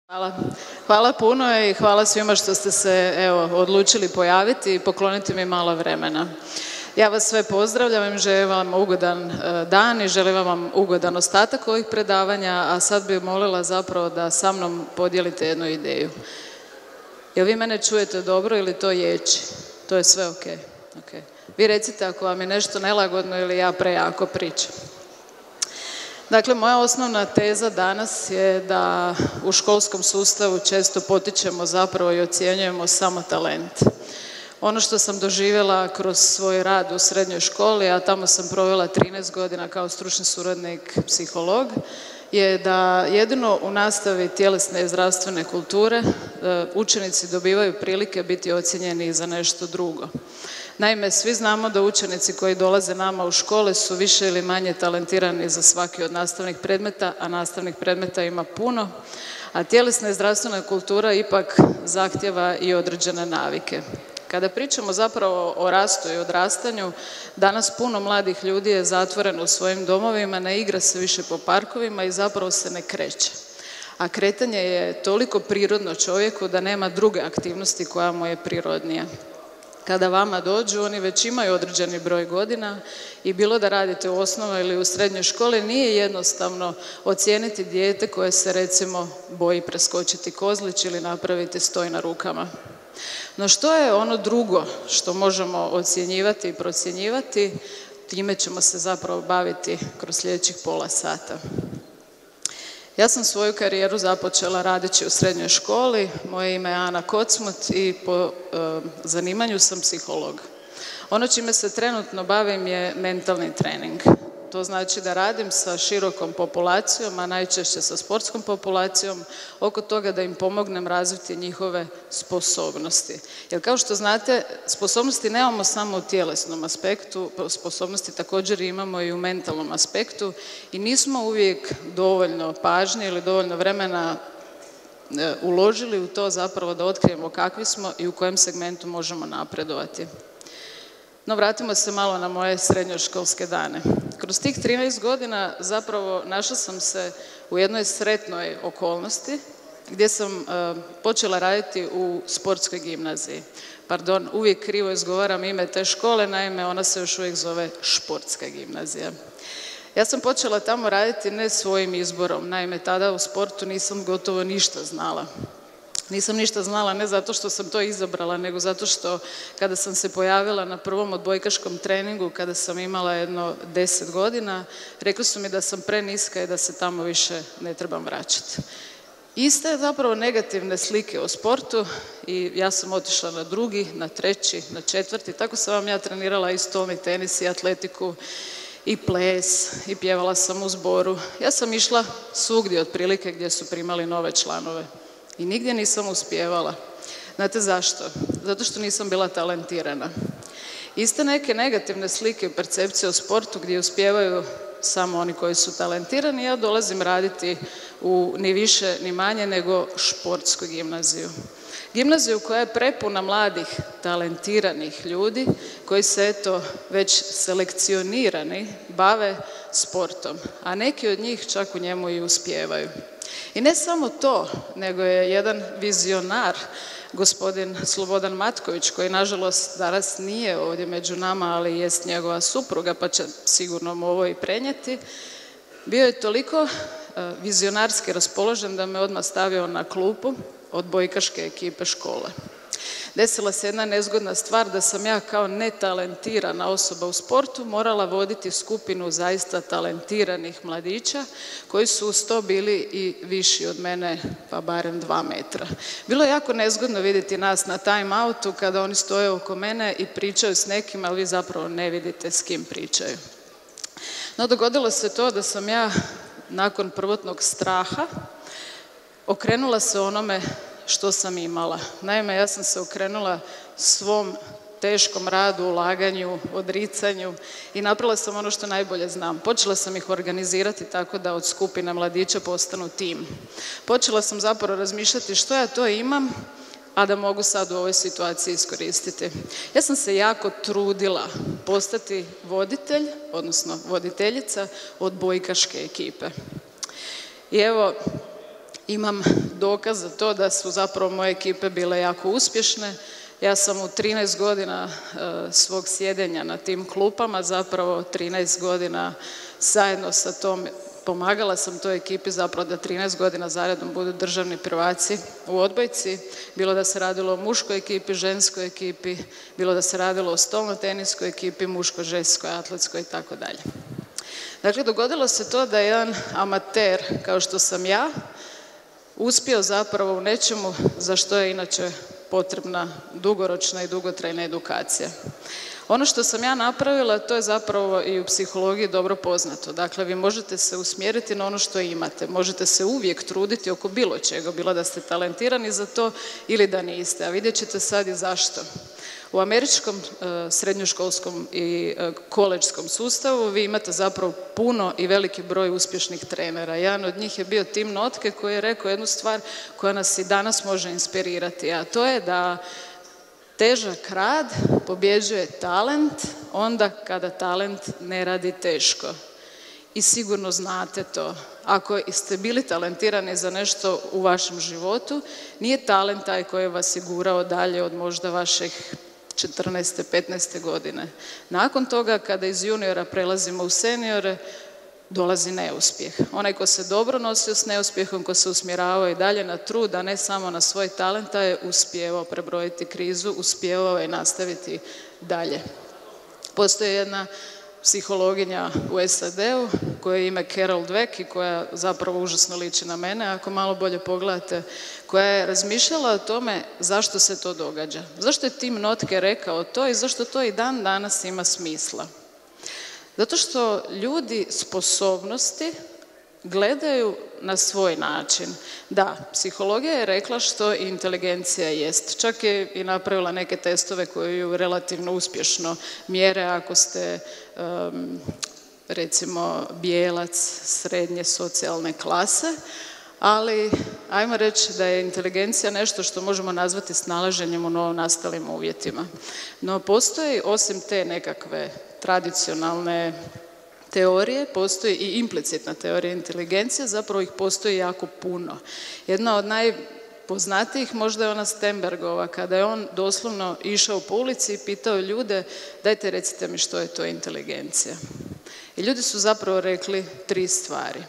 Hvala. Hvala puno i hvala svima što ste se odlučili pojaviti i pokloniti mi malo vremena. Ja vas sve pozdravljam i želim vam ugodan dan i želim vam ugodan ostatak ovih predavanja, a sad bih molila zapravo da sa mnom podijelite jednu ideju. Jel vi mene čujete dobro ili to ječi? To je sve ok. Vi recite ako vam je nešto nelagodno ili ja prejako pričam. Dakle, moja osnovna teza danas je da u školskom sustavu često potičemo zapravo i ocjenjujemo samo talent. Ono što sam doživjela kroz svoj rad u srednjoj školi, a tamo sam provela 13 godina kao stručni suradnik psiholog, je da jedino u nastavi tjelesne i zdravstvene kulture učenici dobivaju prilike biti ocijenjeni za nešto drugo. Naime, svi znamo da učenici koji dolaze nama u škole su više ili manje talentirani za svaki od nastavnih predmeta, a nastavnih predmeta ima puno, a tjelesna i zdravstvena kultura ipak zahtjeva i određene navike. Kada pričamo zapravo o rastu i odrastanju, danas puno mladih ljudi je zatvoreno u svojim domovima, ne igra se više po parkovima i zapravo se ne kreće. A kretanje je toliko prirodno čovjeku da nema druge aktivnosti koja mu je prirodnija. Kada vama dođu, oni već imaju određeni broj godina i bilo da radite u osnovnoj ili u srednjoj školi, nije jednostavno ocijeniti dijete koje se recimo boji preskočiti kozlić ili napraviti stoj na rukama. No što je ono drugo što možemo ocjenjivati i procjenjivati, time ćemo se zapravo baviti kroz sljedećih pola sata. Ja sam svoju karijeru započela radeći u srednjoj školi, moje ime je Ana Kocmut i po zanimanju sam psiholog. Ono čime se trenutno bavim je mentalni trening. To znači da radim sa širokom populacijom, a najčešće sa sportskom populacijom, oko toga da im pomognem razviti njihove sposobnosti. Jer kao što znate, sposobnosti nemamo samo u tjelesnom aspektu, sposobnosti također imamo i u mentalnom aspektu i nismo uvijek dovoljno pažnje ili dovoljno vremena uložili u to zapravo da otkrijemo kakvi smo i u kojem segmentu možemo napredovati. No, vratimo se malo na moje srednjoškolske dane. Kroz tih 13 godina zapravo našla sam se u jednoj sretnoj okolnosti gdje sam počela raditi u sportskoj gimnaziji. Pardon, uvijek krivo izgovaram ime te škole, naime ona se još uvijek zove Športska gimnazija. Ja sam počela tamo raditi ne svojim izborom, naime tada u sportu nisam gotovo ništa znala. Nisam ništa znala ne zato što sam to izabrala, nego zato što kada sam se pojavila na prvom odbojkaškom treningu, kada sam imala jedno 10 godina, rekli su mi da sam preniska i da se tamo više ne trebam vraćati. Iste zapravo negativne slike o sportu i ja sam otišla na drugi, na treći, na četvrti, tako sam vam ja trenirala i stolni tenis i atletiku i ples i pjevala sam u zboru. Ja sam išla svugdje otprilike gdje su primali nove članove. I nigdje nisam uspijevala. Znate zašto? Zato što nisam bila talentirana. Iste neke negativne slike i percepcije o sportu gdje uspijevaju samo oni koji su talentirani, ja dolazim raditi u ni više ni manje nego športsku gimnaziju. Gimnaziju koja je prepuna mladih, talentiranih ljudi koji se eto već selekcionirani bave sportom, a neki od njih čak u njemu i uspijevaju. I ne samo to, nego je jedan vizionar, gospodin Slobodan Matković, koji nažalost danas nije ovdje među nama, ali jest njegova supruga, pa će sigurno mu ovo i prenijeti, bio je toliko vizionarski raspoložen da me odmah stavio na klupu odbojkaške ekipe škole. Desila se jedna nezgodna stvar da sam ja kao netalentirana osoba u sportu morala voditi skupinu zaista talentiranih mladića koji su uz to bili i viši od mene, pa barem 2 metra. Bilo je jako nezgodno vidjeti nas na time outu kada oni stoje oko mene i pričaju s nekim, ali vi zapravo ne vidite s kim pričaju. No, dogodilo se to da sam ja nakon prvotnog straha okrenula se onome što sam imala. Naime, ja sam se okrenula svom teškom radu, ulaganju, odricanju i napravila sam ono što najbolje znam. Počela sam ih organizirati tako da od skupine mladića postanu tim. Počela sam zapravo razmišljati što ja to imam, a da mogu sad u ovoj situaciji iskoristiti. Ja sam se jako trudila postati voditelj, odnosno voditeljica odbojkaške ekipe. I evo, imam dokaz za to da su zapravo moje ekipe bile jako uspješne. Ja sam u 13 godina svog sjedenja na tim klupama, zapravo 13 godina zajedno sa tom, pomagala sam toj ekipi zapravo da 13 godina zaredom budu državni prvaci u odbojci, bilo da se radilo o muškoj ekipi, ženskoj ekipi, bilo da se radilo o stolno-teniskoj ekipi, muško-ženskoj, atletskoj i tako dalje. Dakle, dogodilo se to da jedan amater kao što sam ja uspio zapravo u nečemu za što je inače potrebna dugoročna i dugotrajna edukacija. Ono što sam ja napravila, to je zapravo i u psihologiji dobro poznato. Dakle, vi možete se usmjeriti na ono što imate, možete se uvijek truditi oko bilo čega, bilo da ste talentirani za to ili da niste, a vidjet ćete sad i zašto. U američkom srednjoškolskom i koledžskom sustavu vi imate zapravo puno i veliki broj uspješnih trenera. Jedan od njih je bio Tim Notke koji je rekao jednu stvar koja nas i danas može inspirirati, a to je da težak rad pobjeđuje talent onda kada talent ne radi teško. I sigurno znate to. Ako ste bili talentirani za nešto u vašem životu, nije talent taj koji vas je gurao dalje od možda vaših 14. 15. godine. Nakon toga, kada iz juniora prelazimo u seniore, dolazi neuspjeh. Onaj ko se dobro nosio s neuspjehom, ko se usmjeravao i dalje na trud, a ne samo na svoj talent, je uspijevao prebrojiti krizu, uspijevao je nastaviti dalje. Postoji jedna psihologinja u SAD-u koja je ime Carol Dweck i koja zapravo užasno liči na mene, ako malo bolje pogledate, koja je razmišljala o tome zašto se to događa. Zašto je Tim Notke rekao to i zašto to i dan danas ima smisla. Zato što ljudi sposobnosti gledaju na svoj način. Da, psihologija je rekla što inteligencija jest. Čak je i napravila neke testove koje ju relativno uspješno mjere ako ste recimo bijelac srednje socijalne klase, ali ajmo reći da je inteligencija nešto što možemo nazvati snalaženjem u novonastalim uvjetima. No postoji, osim te nekakve tradicionalne teorije, postoji i implicitna teorija inteligencije, zapravo ih postoji jako puno. Jedna od najpoznatijih možda je ona Stenbergova, kada je on doslovno išao po ulici i pitao ljude, dajte recite mi što je to inteligencija. I ljudi su zapravo rekli 3 stvari.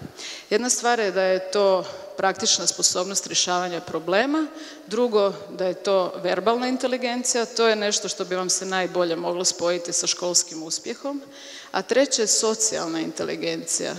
Jedna stvar je da je to praktična sposobnost rješavanja problema, drugo da je to verbalna inteligencija, to je nešto što bi vam se najbolje moglo spojiti sa školskim uspjehom, a treće je socijalna inteligencija.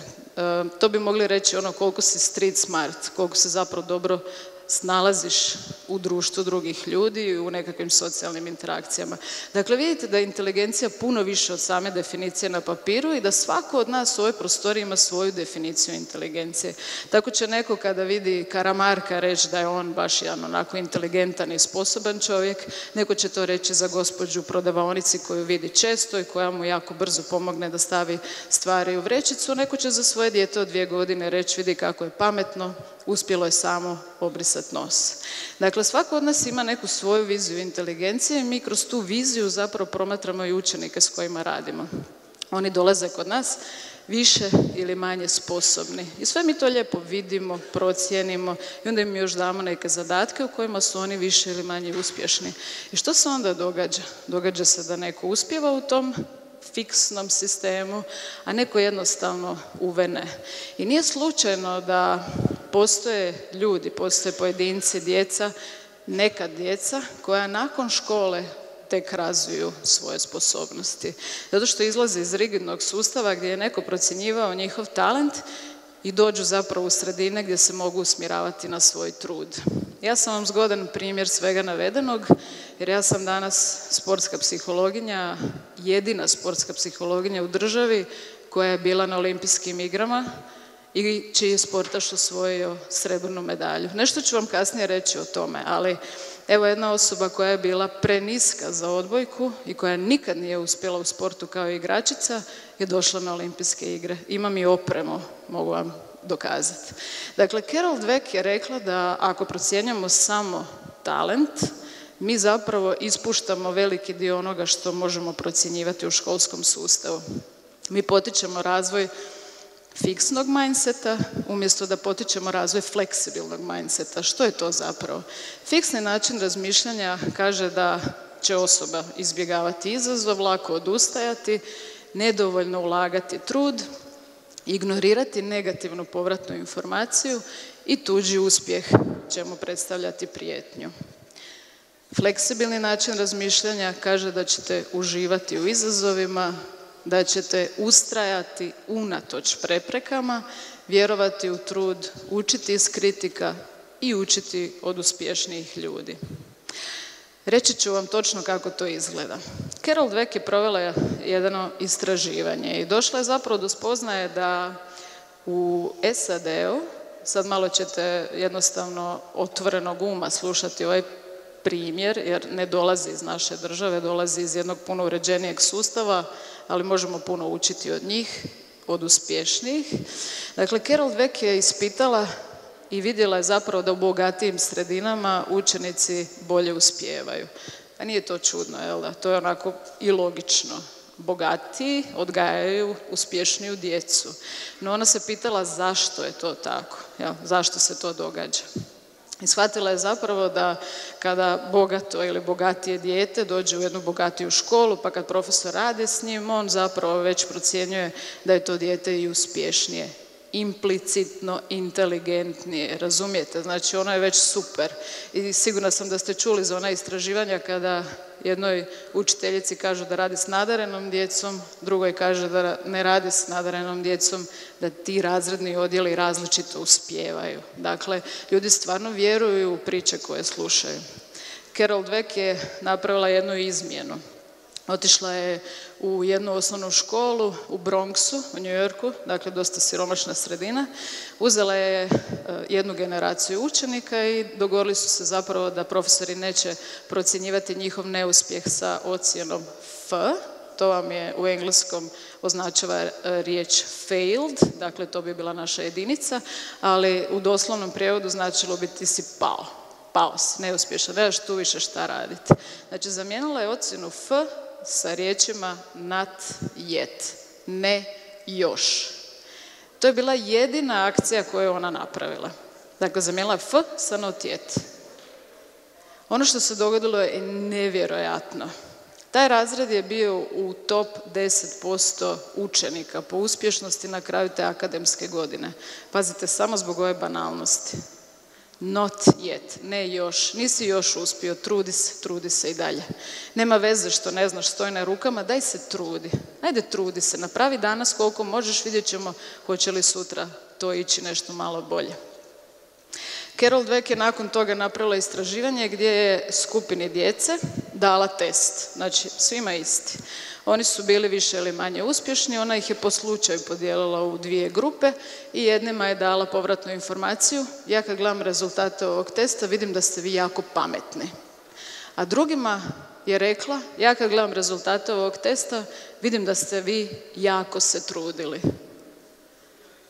To bi mogli reći ono koliko si street smart, koliko se zapravo dobro snalaziš u društvu drugih ljudi i u nekakvim socijalnim interakcijama. Dakle, vidite da je inteligencija puno više od same definicije na papiru i da svako od nas u ovoj prostoriji ima svoju definiciju inteligencije. Tako će neko kada vidi Karamarka reći da je on baš jedan onako inteligentan i sposoban čovjek, neko će to reći za gospođu u prodavaonici koju vidi često i koja mu jako brzo pomogne da stavi stvari u vrećicu, neko će za svoje dijete od 2 godine reći vidi kako je pametno, uspjelo je samo obrisati nos. Dakle, svako od nas ima neku svoju viziju inteligencije i mi kroz tu viziju zapravo promatramo i učenike s kojima radimo. Oni dolaze kod nas više ili manje sposobni. I sve mi to lijepo vidimo, procijenimo i onda im još damo neke zadatke u kojima su oni više ili manje uspješni. I što se onda događa? Događa se da neko uspijeva u tom fiksnom sistemu, a neko jednostavno uvene. I nije slučajno da postoje ljudi, postoje pojedinci, djeca, neka djeca koja nakon škole tek razviju svoje sposobnosti. Zato što izlaze iz rigidnog sustava gdje je neko procjenjivao njihov talent i dođu zapravo u sredine gdje se mogu usmjeravati na svoj trud. Ja sam vam zgodan primjer svega navedenog, jer ja sam danas sportska psihologinja, jedina sportska psihologinja u državi koja je bila na olimpijskim igrama i čiji je sportaš osvojio srebrnu medalju. Nešto ću vam kasnije reći o tome, ali evo jedna osoba koja je bila preniska za odbojku i koja nikad nije uspjela u sportu kao igračica je došla na olimpijske igre. Imam i opremu, mogu vam dokazati. Dakle, Carol Dweck je rekla da ako procjenjujemo samo talent, mi zapravo ispuštamo veliki dio onoga što možemo procjenjivati u školskom sustavu. Mi potičemo razvoj fiksnog mindseta, umjesto da potičemo razvoj fleksibilnog mindseta. Što je to zapravo? Fiksni način razmišljanja kaže da će osoba izbjegavati izazov, lako odustajati, nedovoljno ulagati trud, ignorirati negativnu povratnu informaciju i tuđi uspjeh će mu predstavljati prijetnju. Fleksibilni način razmišljanja kaže da ćete uživati u izazovima, da ćete ustrajati unatoč preprekama, vjerovati u trud, učiti iz kritika i učiti od uspješnijih ljudi. Reći ću vam točno kako to izgleda. Carol Dweck je provela jedno istraživanje i došla je zapravo do spoznaje da u SAD-u, sad malo ćete jednostavno otvorenog uma slušati ovaj primjer, jer ne dolazi iz naše države, dolazi iz jednog puno uređenijeg sustava, ali možemo puno učiti od njih, od uspješnijih. Dakle, Carol Dweck je ispitala i vidjela je zapravo da u bogatijim sredinama učenici bolje uspijevaju. A nije to čudno, jel da? To je onako i logično. Bogatiji odgajaju uspješniju djecu. No ona se pitala zašto je to tako, jel? Zašto se to događa. I shvatila je zapravo da kada bogato ili bogatije dijete dođe u jednu bogatiju školu, pa kad profesor radi s njim, on zapravo već procjenjuje da je to dijete i uspješnije, implicitno inteligentnije, razumijete? Znači ono je već super. I sigurna sam da ste čuli za ona istraživanja kada jednoj učiteljici kažu da radi s nadarenom djecom, drugoj kaže da ne radi s nadarenom djecom, da ti razredni odjeli različito uspijevaju. Dakle, ljudi stvarno vjeruju u priče koje slušaju. Carol Dweck je napravila jednu izmjenu. Otišla je u jednu osnovnu školu u Bronxu, u New Yorku, dakle dosta siromašna sredina. Uzela je jednu generaciju učenika i dogovorili su se zapravo da profesori neće procjenjivati njihov neuspjeh sa ocjenom F. To vam je u engleskom označava riječ failed, dakle to bi bila naša jedinica, ali u doslovnom prijevodu značilo bi ti si pao. Pao si, neuspješan, nemaš tu više šta raditi. Znači, zamijenila je ocjenu F sa riječima not yet, ne još. To je bila jedina akcija koju je ona napravila. Dakle, zamijenila je F sa not yet. Ono što se dogodilo je nevjerojatno. Taj razred je bio u top 10% učenika po uspješnosti na kraju te akademske godine. Pazite, samo zbog ove banalnosti. Not yet, ne još, nisi još uspio, trudi se i dalje. Nema veze što ne znaš, stoji na rukama, daj se trudi. Ajde trudi se, napravi danas koliko možeš, vidjet ćemo hoće li sutra to ići nešto malo bolje. Carol Dweck je nakon toga napravila istraživanje gdje je skupini djece dala test, znači svima isti. Oni su bili više ili manje uspješni, ona ih je po slučaju podijelila u dvije grupe i jednima je dala povratnu informaciju. Ja kad gledam rezultate ovog testa vidim da ste vi jako pametni. A drugima je rekla, ja kad gledam rezultate ovog testa vidim da ste vi jako se trudili.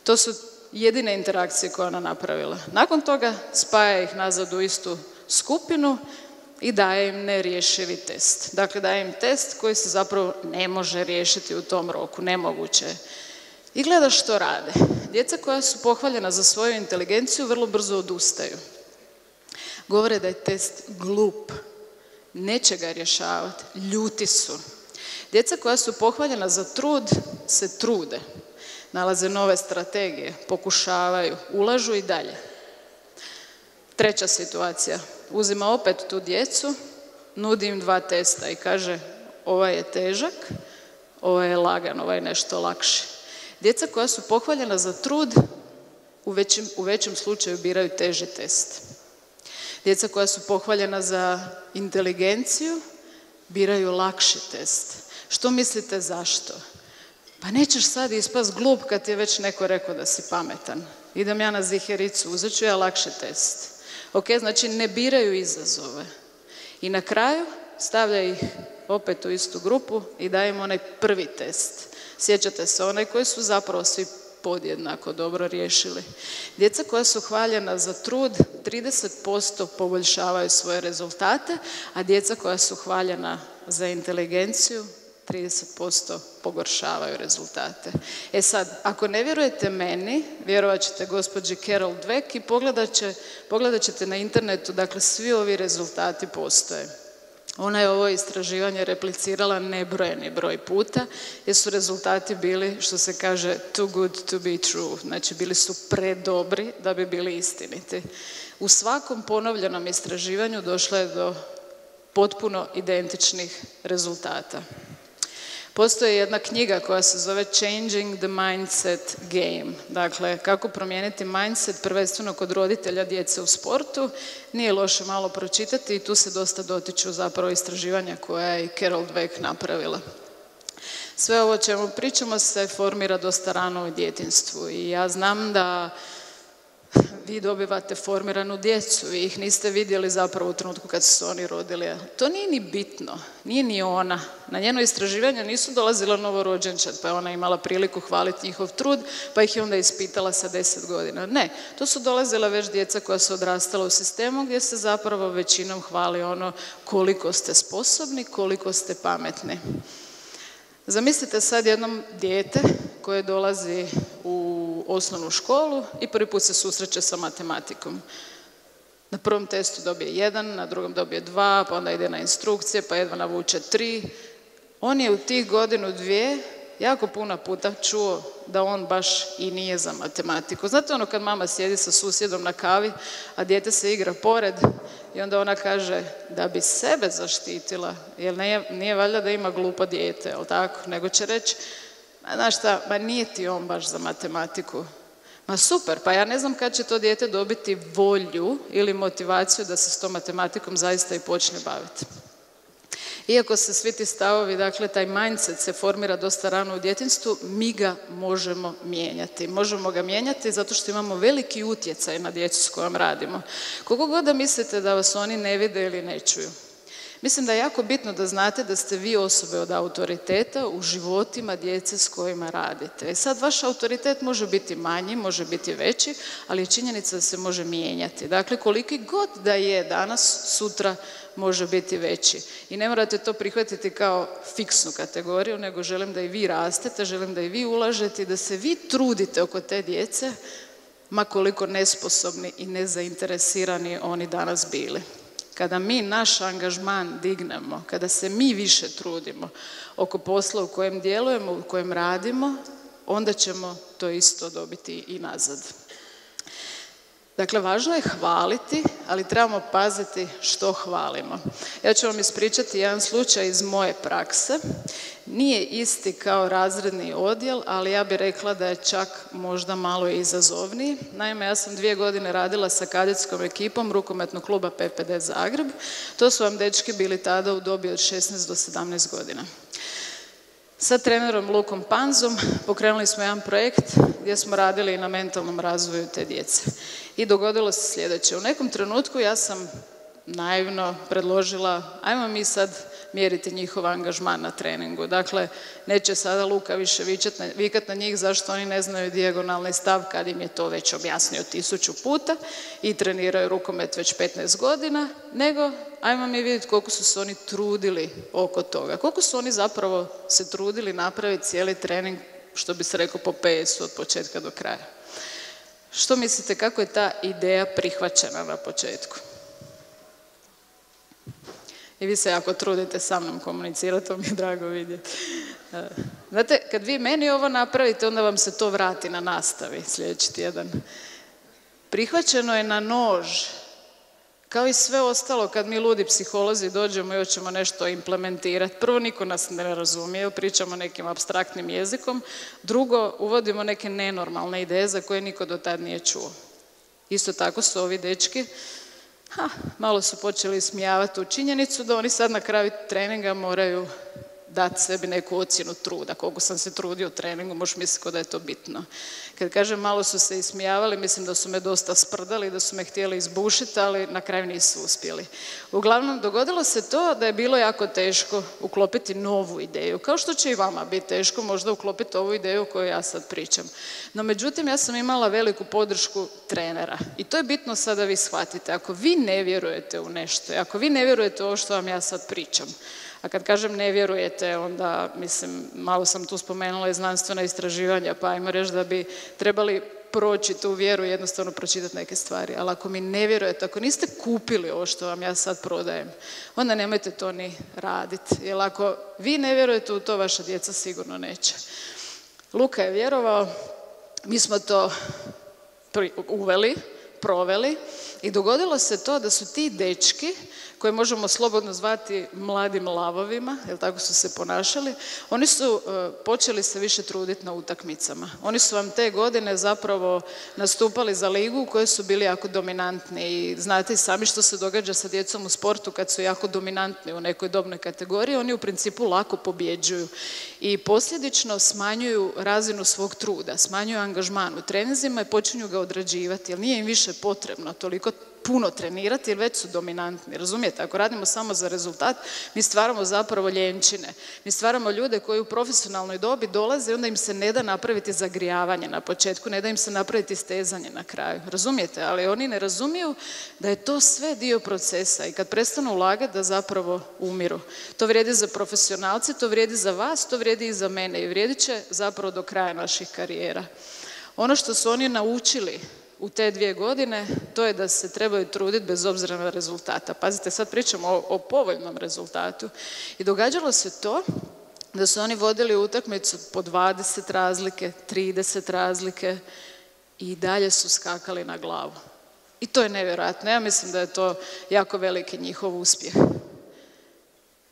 To su jedine interakcije koje ona napravila. Nakon toga spaja ih nazad u istu skupinu i daje im nerješivi test. Dakle, daje im test koji se zapravo ne može riješiti u tom roku, nemoguće je. I gleda što rade. Djeca koja su pohvaljena za svoju inteligenciju vrlo brzo odustaju. Govore da je test glup, neće ga rješavati, ljuti su. Djeca koja su pohvaljena za trud se trude, nalaze nove strategije, pokušavaju, ulažu i dalje. Treća situacija, uzima opet tu djecu, nudi im dva testa i kaže ovaj je težak, ovaj je lagan, ovaj je nešto lakši. Djeca koja su pohvaljena za trud u većem slučaju biraju teži test. Djeca koja su pohvaljena za inteligenciju biraju lakši test. Što mislite zašto? Pa nećeš sad ispast glup kad ti je već neko rekao da si pametan. Idem ja na zihericu, uzet ću ja lakši test. Ok, znači ne biraju izazove. I na kraju stavlja ih opet u istu grupu i daje im onaj prvi test. Sjećate se, onaj koji su zapravo svi podjednako dobro riješili. Djeca koja su hvaljena za trud 30% poboljšavaju svoje rezultate, a djeca koja su hvaljena za inteligenciju 30% pogoršavaju rezultate. E sad, ako ne vjerujete meni, vjerovat ćete gospođi Carol Dweck i pogledat ćete na internetu, dakle svi ovi rezultati postoje. Ona je ovo istraživanje replicirala nebrojeni broj puta jer su rezultati bili, što se kaže, too good to be true. Znači, bili su predobri da bi bili istiniti. U svakom ponovljenom istraživanju došlo je do potpuno identičnih rezultata. Postoji jedna knjiga koja se zove Changing the Mindset Game. Dakle, kako promijeniti mindset prvenstveno kod roditelja djece u sportu. Nije loše malo pročitati i tu se dosta dotiču zapravo istraživanja koja je i Carol Dweck napravila. Sve ovo o čemu pričamo se formira dosta rano u djetinjstvu i ja znam da vi dobivate formiranu djecu, vi ih niste vidjeli zapravo u trenutku kad su se oni rodili. To nije ni bitno, nije ni ona. Na njeno istraživanje nisu dolazila novorođenčad, pa je ona imala priliku hvaliti njihov trud, pa ih je onda ispitala sa 10 godina. Ne, to su dolazila već djeca koja su odrastala u sistemu gdje se zapravo većinom hvali ono koliko ste sposobni, koliko ste pametni. Zamislite sad jednom dijete koje dolazi u osnovnu školu i prvi put se susreće sa matematikom. Na prvom testu dobije 1, na drugom dobije 2, pa onda ide na instrukcije, pa jedva navuče 3. On je u tih godinu, 2 jako puno puta čuo da on baš i nije za matematiku. Znate ono kad mama sjedi sa susjedom na kavi, a dijete se igra pored i onda ona kaže da bi sebe zaštitila, jer nije valjda da ima glupo dijete, jel tako? Nego će reći, znaš šta, ma nije ti on baš za matematiku. Ma super, pa ja ne znam kad će to dijete dobiti volju ili motivaciju da se s tom matematikom zaista i počne baviti. Iako se svi ti stavovi, dakle taj mindset se formira dosta rano u djetinjstvu, mi ga možemo mijenjati. Možemo ga mijenjati zato što imamo veliki utjecaj na djecu s kojom radimo. Koliko god da mislite da vas oni ne vide ili ne čuju. Mislim da je jako bitno da znate da ste vi osobe od autoriteta u životima djece s kojima radite. I sad vaš autoritet može biti manji, može biti veći, ali je činjenica da se može mijenjati. Dakle, koliki god da je danas, sutra može biti veći. I ne morate to prihvatiti kao fiksnu kategoriju, nego želim da i vi rastete, želim da i vi ulažete i da se vi trudite oko te djece, ma koliko nesposobni i nezainteresirani oni danas bili. Kada mi naš angažman dignemo, kada se mi više trudimo oko posla u kojem djelujemo, u kojem radimo, onda ćemo to isto dobiti i nazad. Dakle, važno je hvaliti, ali trebamo paziti što hvalimo. Ja ću vam ispričati jedan slučaj iz moje prakse. Nije isti kao razredni odjel, ali ja bih rekla da je čak možda malo izazovniji. Naime, ja sam 2 godine radila sa kadetskom ekipom rukometnog kluba PPD Zagreb. To su vam dečki bili tada u dobi od 16 do 17 godina. Sa trenerom Lukom Panzom pokrenuli smo jedan projekt gdje smo radili na mentalnom razvoju te djece. I dogodilo se sljedeće. U nekom trenutku ja sam naivno predložila, ajmo mi sad mjeriti njihov angažman na treningu. Dakle, neće sada Luka više vikat na njih zašto oni ne znaju dijagonalni stav kad im je to već objasnio 1000 puta i treniraju rukomet već 15 godina, nego ajmo mi vidjeti koliko su se oni trudili oko toga. Koliko su oni zapravo se trudili napraviti cijeli trening, što bi se rekao po PS-u od početka do kraja. Što mislite, kako je ta ideja prihvaćena na početku? I vi se jako trudite sa mnom komunicirati, to mi je drago vidjeti. Znate, kad vi meni ovo napravite, onda vam se to vrati na nastavi sljedeći tjedan. Prihvaćeno je na nož, kao i sve ostalo kad mi ludi psiholozi dođemo i hoćemo nešto implementirati. Prvo, niko nas ne razumije, pričamo nekim apstraktnim jezikom. Drugo, uvodimo neke nenormalne ideje za koje niko do tad nije čuo. Isto tako su ovi dečki malo su počeli ismijavati u činjenicu da oni sad na kraju treninga moraju dati sebi neku ocjenu truda. Koliko sam se trudio u treningu, možeš misliti da je to bitno. Kad kažem malo su se ismijavali, mislim da su me dosta sprdali, da su me htjeli izbušiti, ali na kraju nisu uspjeli. Uglavnom, dogodilo se to da je bilo jako teško uklopiti novu ideju. Kao što će i vama biti teško možda uklopiti ovu ideju koju ja sad pričam. No, međutim, ja sam imala veliku podršku trenera. I to je bitno sad da vi shvatite. Ako vi ne vjerujete u nešto, ako vi ne vjerujete u ovo što vam ja sad pričam, A kad kažem ne vjerujete, onda, mislim, malo sam tu spomenula i znanstvena istraživanja, pa ajmo reći da bi trebali proći tu vjeru i jednostavno pročitati neke stvari. Ali ako mi ne vjerujete, ako niste kupili ovo što vam ja sad prodajem, onda nemojte to ni raditi. Jer ako vi ne vjerujete u to, vaša djeca sigurno neće. Luka je vjerovao, mi smo to uveli, proveli i dogodilo se to da su ti dečki, koje možemo slobodno zvati mladim lavovima, jer tako su se ponašali, oni su počeli se više truditi na utakmicama. Oni su vam te godine zapravo nastupali za ligu u kojoj su bili jako dominantni i znate i sami što se događa sa djecom u sportu kad su jako dominantni u nekoj dobnoj kategoriji, oni u principu lako pobjeđuju i posljedično smanjuju razinu svog truda, smanjuju angažman u treninzima i počinju ga odrađivati, jer nije im više potrebno toliko puno trenirati jer već su dominantni, razumijete? Ako radimo samo za rezultat, mi stvaramo zapravo ljenčine. Mi stvaramo ljude koji u profesionalnoj dobi dolaze i onda im se ne da napraviti zagrijavanje na početku, ne da im se napraviti stezanje na kraju, razumijete? Ali oni ne razumiju da je to sve dio procesa i kad prestanu ulagati da zapravo umiru. To vrijedi za profesionalce, to vrijedi za vas, to vrijedi i za mene i vrijedit će zapravo do kraja naših karijera. Ono što su oni naučili u te 2 godine, to je da se trebaju truditi bez obzira na rezultata. Pazite, sad pričamo o povoljnom rezultatu. I događalo se to da su oni vodili utakmicu po 20 razlike, 30 razlike i dalje su skakali na glavu. I to je nevjerojatno. Ja mislim da je to jako veliki njihov uspjeh.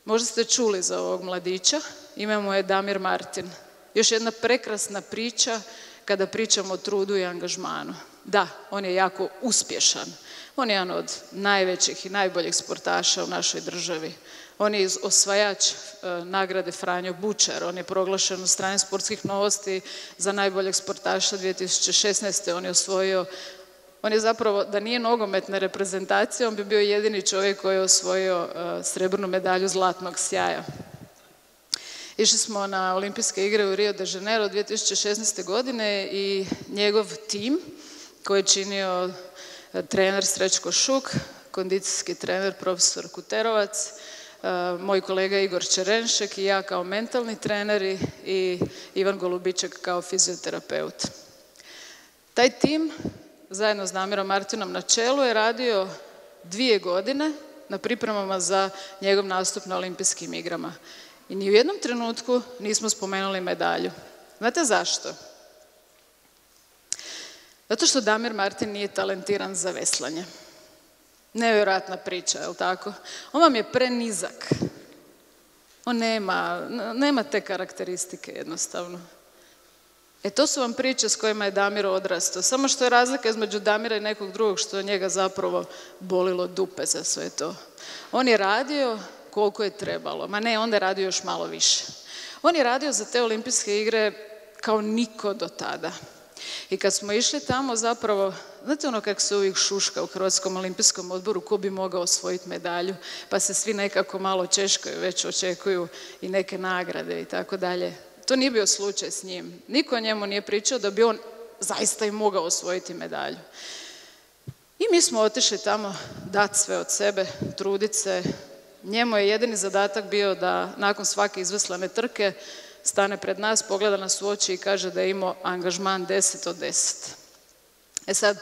Možda ste čuli za ovog mladića, ime mu je Damir Martin. Još jedna prekrasna priča kada pričamo o trudu i angažmanu. Da, on je jako uspješan. On je jedan od najvećih i najboljih sportaša u našoj državi. On je osvajač nagrade Franjo Bučar. On je proglašen u strani sportskih novosti za najboljeg sportaša 2016. On je osvojio, on je zapravo, da nije nogometna reprezentacija, on bi bio jedini čovjek koji je osvojio srebrnu medalju zlatnog sjaja. Išli smo na olimpijske igre u Rio de Janeiro 2016. godine i njegov tim koji je činio trener Srećko Šuk, kondicijski trener profesor Kuterovac, moj kolega Igor Čerenšek i ja kao mentalni treneri i Ivan Golubiček kao fizioterapeut. Taj tim, zajedno s Damirom Martinom na čelu, je radio 2 godine na pripremama za njegov nastup na olimpijskim igrama. I ni u jednom trenutku nismo spomenuli medalju. Znate zašto? Zato što Damir Martin nije talentiran za veslanje. Nevjerojatna priča, je li tako? On vam je prenizak. On nema te karakteristike jednostavno. To su vam priče s kojima je Damir odrastao. Samo što je razlika između Damira i nekog drugog što je njega zapravo bolilo dupe za sve to. On je radio koliko je trebalo. Ma ne, onda je radio još malo više. On je radio za te olimpijske igre kao niko do tada. I kad smo išli tamo zapravo, znate ono kako se uvijek šuška u Hrvatskom olimpijskom odboru, ko bi mogao osvojiti medalju, pa se svi nekako malo češkaju, već očekuju i neke nagrade i tako dalje. To nije bio slučaj s njim. Niko o njemu nije pričao da bi on zaista i mogao osvojiti medalju. I mi smo otišli tamo dati sve od sebe, truditi se. Njemu je jedini zadatak bio da nakon svake izveslane trke stane pred nas, pogleda nas u oči i kaže da je imao angažman 10 od 10. Sad,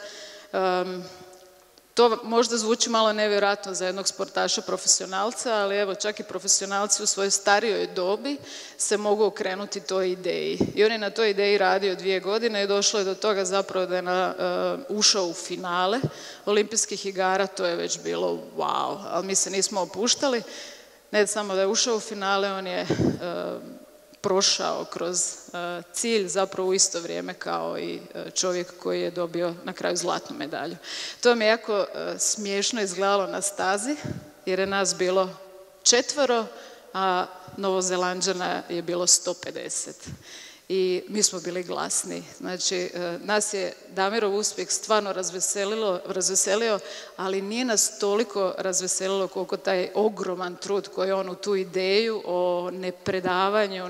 to možda zvuči malo nevjerojatno za jednog sportaša profesionalca, ali evo čak i profesionalci u svojoj starijoj dobi se mogu okrenuti toj ideji. I on je na toj ideji radio 2 godine i došlo je do toga zapravo da je ušao u finale olimpijskih igara, to je već bilo wow, ali mi se nismo opuštali. Ne samo da je ušao u finale, on je prošao kroz cilj zapravo u isto vrijeme kao i čovjek koji je dobio na kraju zlatnu medalju. To mi je jako smiješno izgledalo na stazi jer je nas bilo 4, a Novozelanđana je bilo 150. I mi smo bili glasni. Znači, nas je Damirov uspjeh stvarno razveselio, ali nije nas toliko razveselilo koliko taj ogroman trud koji on u tu ideju o nepredavanju,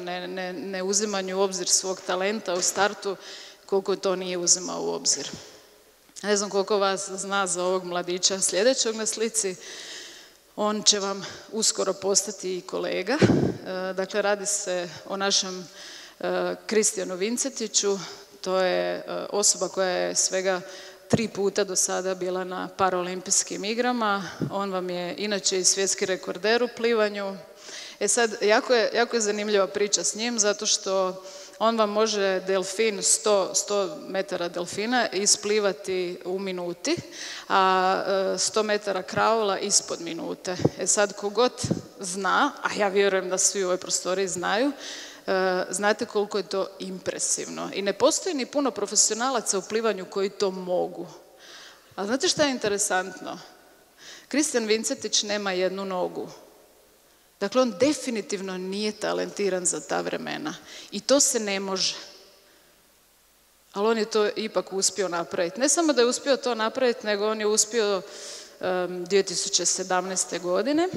ne uzimanju u obzir svog talenta u startu, koliko to nije uzimao u obzir. Ne znam koliko vas zna za ovog mladića sljedećeg na slici. On će vam uskoro postati i kolega. Dakle, radi se o našem Kristijanu Vincetiću. To je osoba koja je svega 3 puta do sada bila na paraolimpijskim igrama. On vam je inače i svjetski rekorder u plivanju. Sad, jako je zanimljiva priča s njim, zato što on vam može delfin, 100 metara delfina isplivati u minuti, a 100 metara kraula ispod minute. Sad, kogod zna, a ja vjerujem da svi u ovoj prostoriji znaju, znate koliko je to impresivno. I ne postoji ni puno profesionalaca u plivanju koji to mogu. A znate šta je interesantno? Kristijan Vincetić nema jednu nogu. Dakle, on definitivno nije talentiran za ta vremena. I to se ne može. Ali on je to ipak uspio napraviti. Ne samo da je uspio to napraviti, nego on je uspio 2017. godine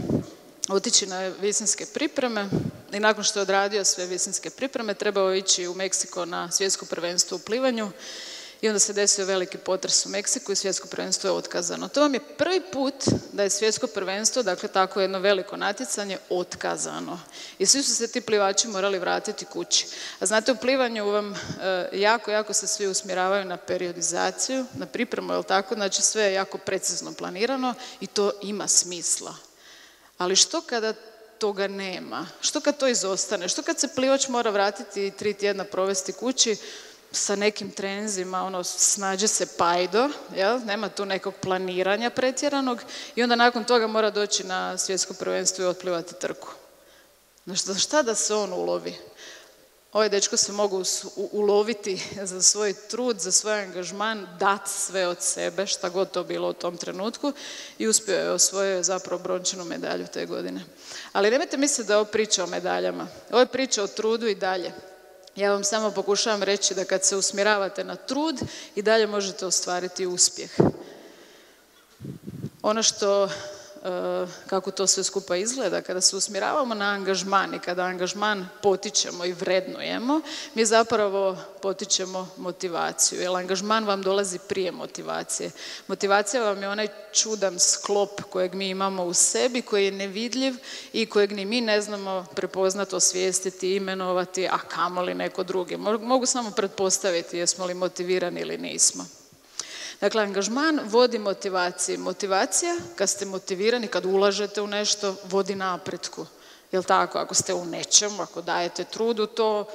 otići na visinske pripreme i nakon što je odradio sve visinske pripreme trebao je ići u Meksiko na svjetsko prvenstvo u plivanju i onda se desio veliki potres u Meksiku i svjetsko prvenstvo je otkazano. To vam je prvi put da je svjetsko prvenstvo, dakle tako jedno veliko natjecanje, otkazano. I svi su se ti plivači morali vratiti kući. A znate, u plivanju vam jako se svi usmjeravaju na periodizaciju, na pripremu, jel tako? Znači sve je jako precizno planirano i to ima smisla. Ali što kada toga nema? Što kad to izostane? Što kad se plivač mora vratiti i 3 tjedna provesti kući sa nekim trenzima, snađe se pajdo, jel? Nema tu nekog planiranja pretjeranog i onda nakon toga mora doći na svjetsko prvenstvo i otplivati trku. Za šta da se on ulovi? Ovaj dečko se mogu uloviti za svoj trud, za svoj angažman, dati sve od sebe, šta god to bilo u tom trenutku i uspio je osvojio zapravo brončanu medalju te godine. Ali nemojte misliti da je ovo priča o medaljama. Ovo je priča o trudu i dalje. Ja vam samo pokušavam reći da kad se usmjeravate na trud i dalje možete ostvariti uspjeh. Ono što, kako to sve skupa izgleda, kada se usmjeravamo na angažman i kada angažman potičemo i vrednujemo, mi zapravo potičemo motivaciju, jer angažman vam dolazi prije motivacije. Motivacija vam je onaj čudan sklop kojeg mi imamo u sebi, koji je nevidljiv i kojeg ni mi ne znamo prepoznati, osvijestiti, imenovati, a kamoli neko drugi. Mogu samo pretpostaviti jesmo li motivirani ili nismo. Dakle, angažman vodi motivaciji. Motivacija, kad ste motivirani, kad ulažete u nešto, vodi napretku. Jel' tako? Ako ste u nečemu, ako dajete trud u to,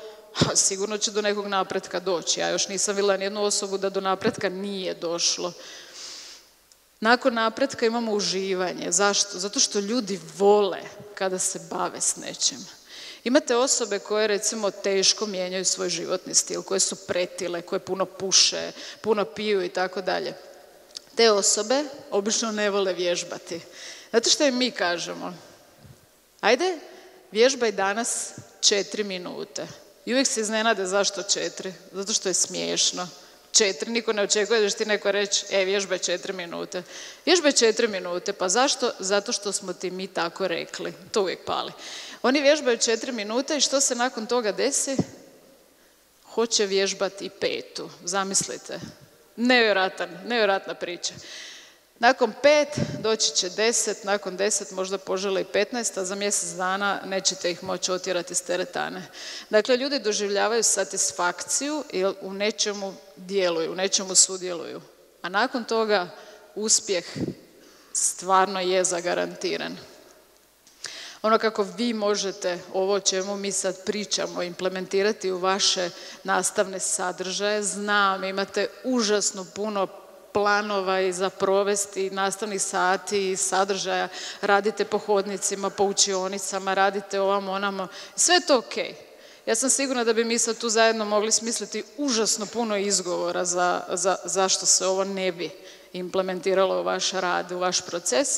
sigurno će do nekog napretka doći. Ja još nisam vidjela nijednu osobu da do napretka nije došlo. Nakon napretka imamo uživanje. Zašto? Zato što ljudi vole kada se bave s nečim. Imate osobe koje recimo teško mijenjaju svoj životni stil, koje su pretile, koje puno puše, puno piju i tako dalje. Te osobe obično ne vole vježbati. Znate što im mi kažemo? Ajde, vježbaj danas 4 minute. I uvijek se iznenade zašto 4? Zato što je smiješno. 4, niko ne očekuje da će ti neko reći, vježbaj 4 minute. Vježbaj 4 minute, pa zašto? Zato što smo ti mi tako rekli. To uvijek pali. Oni vježbaju 4 minute i što se nakon toga desi? Hoće vježbati i 5. Zamislite. Nevjerojatna priča. Nakon 5 doći će 10, nakon 10 možda požele i 15, a za mjesec dana nećete ih moći otjerati s teretane. Dakle, ljudi doživljavaju satisfakciju jer u nečemu djeluju, u nečemu sudjeluju. A nakon toga uspjeh stvarno je zagarantiran. Ono kako vi možete ovo o čemu mi sad pričamo implementirati u vaše nastavne sadržaje, znam, imate užasno puno planova i za provesti nastavnih sati i sadržaja, radite po hodnicima, po učionicama, radite ovamo, onamo, sve je to okej. Ja sam sigurna da bi mi sad tu zajedno mogli smisliti užasno puno izgovora zašto se ovo ne bi implementiralo u vaš rad, u vaš proces,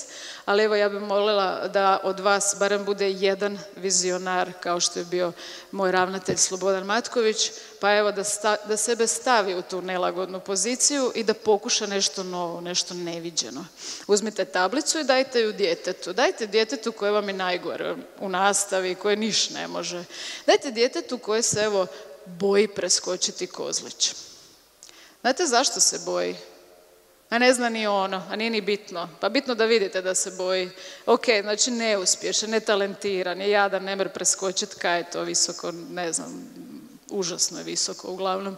ali evo ja bih molila da od vas barem bude jedan vizionar kao što je bio moj ravnatelj Slobodan Matković, pa evo da sebe stavi u tu nelagodnu poziciju i da pokuša nešto novo, nešto neviđeno. Uzmite tablicu i dajte ju djetetu. Dajte djetetu koje vam je najgore u nastavi, koje niš ne može. Dajte djetetu koje se evo boji preskočiti kozlić. Znate zašto se boji? a ne zna ni ono, a nije ni bitno. Pa bitno da vidite da se boji. Ok, znači neuspješan, netalentiran, je jadan, ne mer preskočiti, kaj je to visoko, ne znam, užasno je visoko uglavnom.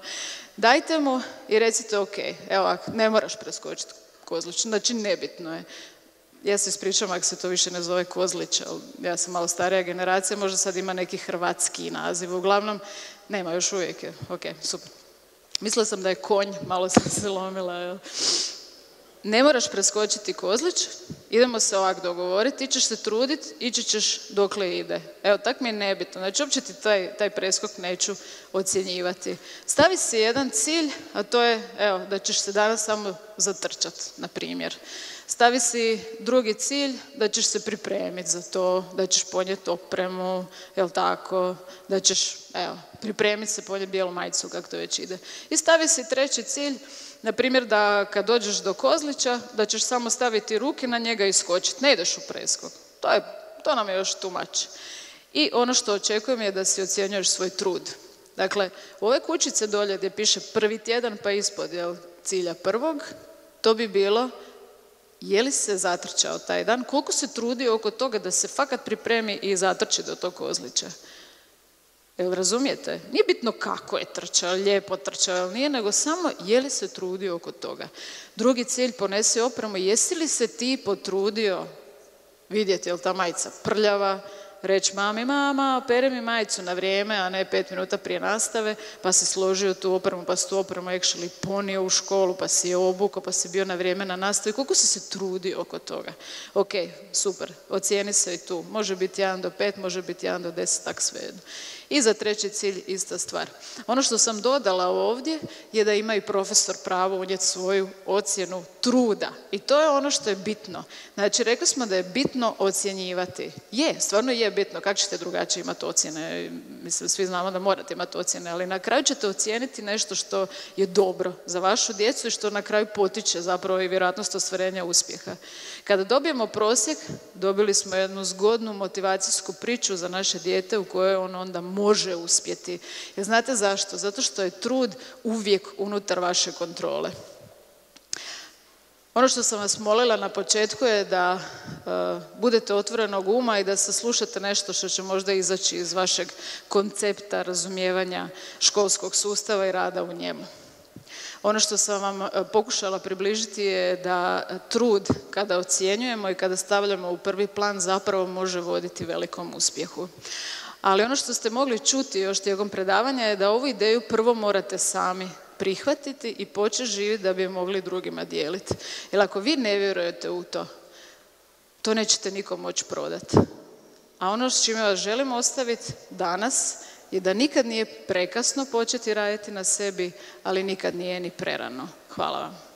Dajte mu i recite ok, evo, ne moraš preskočiti Kozlić, znači nebitno je. Ja se ispričam ako se to više ne zove Kozlić, ali ja sam malo starija generacija, možda sad ima neki hrvatski naziv, uglavnom nema, još uvijek je, ok, super. Mislila sam da je konj, malo sam se lomila, jel? Ne moraš preskočiti Kozlić, idemo se ovako dogovoriti, ti ćeš se truditi, ići ćeš dokle ide. Evo, tak mi je nebitno, znači uopće ti taj preskok neću ocjenjivati. Stavi si jedan cilj, a to je, evo, da ćeš se danas samo zatrčati, na primjer. Stavi si drugi cilj, da ćeš se pripremiti za to, da ćeš ponijeti opremu, jel tako, da ćeš, evo, pripremiti se, ponijeti bijelu majicu, kako to već ide. I stavi si treći cilj, na primjer da kad dođeš do Kozlića, da ćeš samo staviti ruke na njega i skočiti, ne ideš u preskok. To nam je još too much. I ono što očekujem je da si ocjenjuješ svoj trud. Dakle, u ove kućice dolje gdje piše prvi tjedan pa ispod, jel, cilja prvog, to bi bilo je li se zatrčao taj dan, koliko se trudio oko toga da se fakat pripremi i zatrči do tog Kozlića. Jel razumijete? Nije bitno kako je trčao, lijepo trčao, jel nije, nego samo je li se trudio oko toga. Drugi cilj, ponesi opremu, jesi li se ti potrudio vidjeti je li ta majica prljava, reći mami, mama, peri mi majicu na vrijeme, a ne 5 minuta prije nastave, pa si složio tu opremu, pa si tu opremu actually ponio u školu, pa si je obukao, pa si bio na vrijeme na nastavi. Koliko si se trudio oko toga? Ok, super, ocijeni se i tu. Može biti 1 do 5, može biti 1 do 10, tak svejedno. I za treći cilj ista stvar. Ono što sam dodala ovdje je da ima i profesor pravo unijeti svoju ocjenu truda. I to je ono što je bitno. Znači, rekli smo da je bitno ocjenjivati. Je, stvarno je bitno. Kako ćete drugačije imati ocjene? Mislim, svi znamo da morate imati ocjene, ali na kraju ćete ocijeniti nešto što je dobro za vašu djecu i što na kraju potiče zapravo i vjerojatnost ostvarenja uspjeha. Kada dobijemo prosjek, dobili smo jednu zgodnu motivacijsku priču za naše dijete u kojoj on onda može uspjeti. Jer znate zašto? Zato što je trud uvijek unutar vaše kontrole. Ono što sam vas molila na početku je da budete otvorenog uma i da saslušate nešto što će možda izaći iz vašeg koncepta razumijevanja školskog sustava i rada u njemu. Ono što sam vam pokušala približiti je da trud kada ocjenjujemo i kada stavljamo u prvi plan zapravo može voditi velikom uspjehu. Ali ono što ste mogli čuti još tijekom predavanja je da ovu ideju prvo morate sami prihvatiti i početi živjeti da bi je mogli drugima dijeliti. Jer ako vi ne vjerujete u to, to nećete nikom moći prodati. A ono s čime vas želim ostaviti danas je da nikad nije prekasno početi raditi na sebi, ali nikad nije ni prerano. Hvala vam.